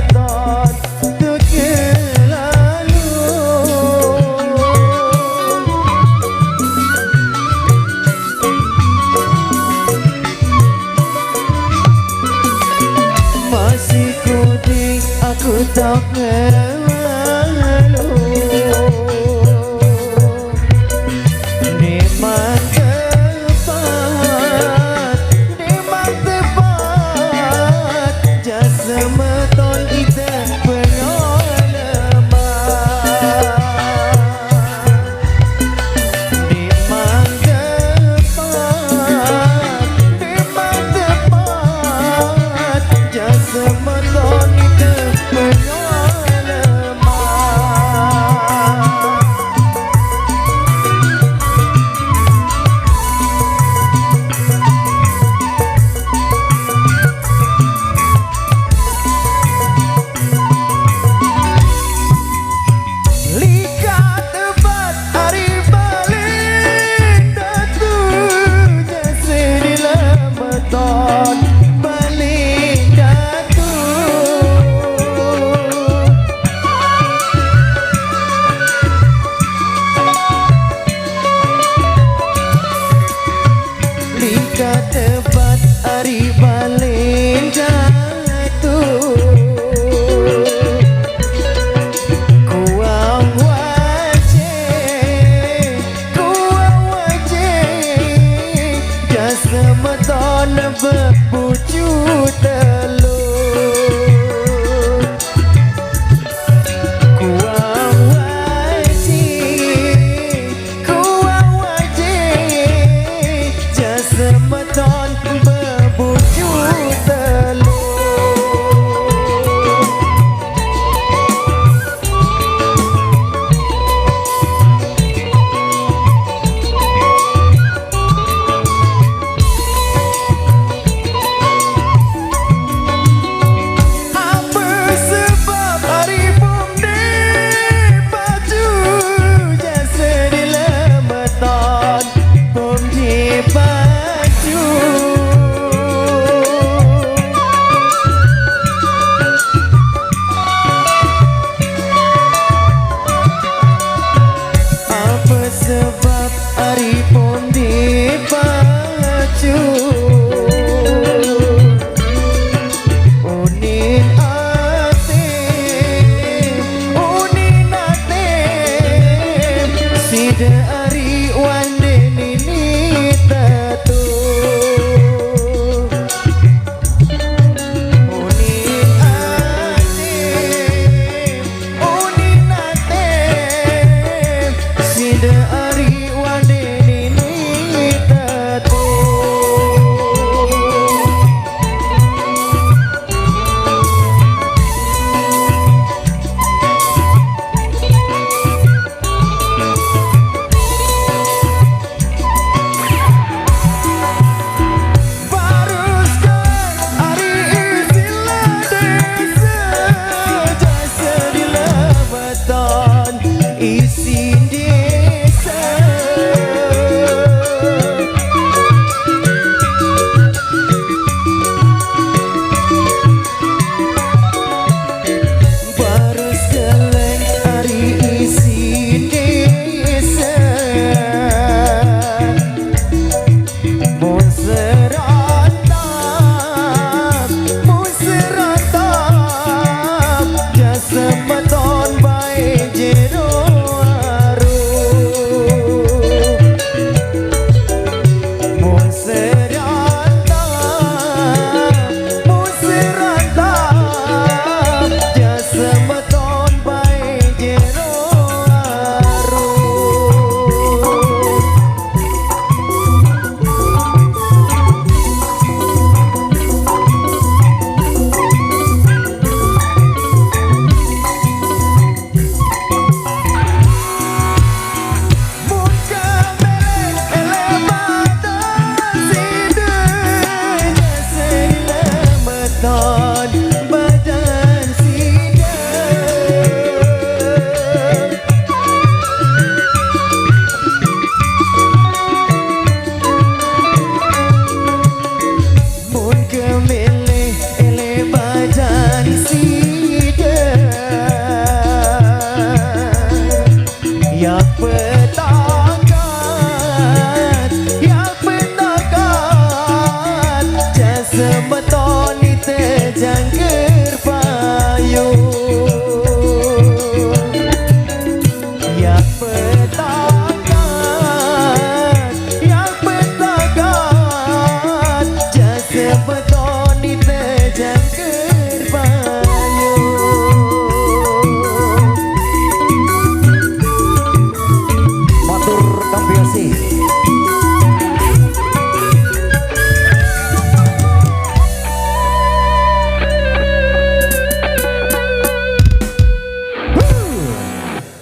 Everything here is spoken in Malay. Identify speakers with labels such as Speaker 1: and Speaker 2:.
Speaker 1: beton terkelalu masih kudik aku tak malu memang tepat jasa meton kita pengalaman memang tepat jasa meton kita pengalaman likat tepat hari balik datu jasa dilameton balik datu likat tepat hari balik datu kuang wajib jasa meton berbucu telur kuang wajib jasa meton berbucu telur apa sebab hari bumdi baju jasa dilameton bumdi baju apa sebab hari bumdi baju unin atim sida ari wande nini tatu unin atim sida ari wande nini tatu baruskan hari istilah desa jasa dilameton isi desa baruskan hari isi desa Museratap jasa meton baik jero Museratap jasa meton baik jero no